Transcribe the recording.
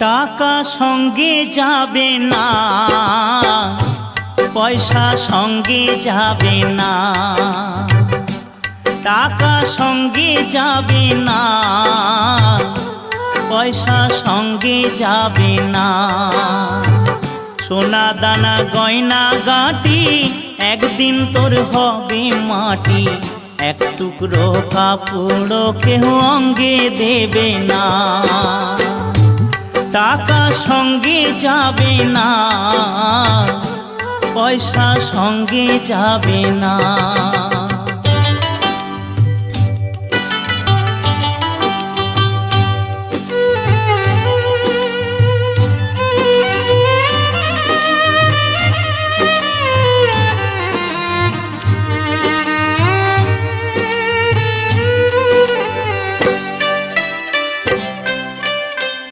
টাকা সঙ্গে যাবে না, পয়সা সঙ্গে যাবে না। টাকা সঙ্গে যাবে না, পয়সা সঙ্গে যাবে না। সোনা দানা গয়না গাঁটি একদিন তোর হবে মাটি। এক টুকরো কাপড় কেউ অঙ্গে দেবে না। টাকা সঙ্গে যাবে না, পয়সা সঙ্গে যাবে না।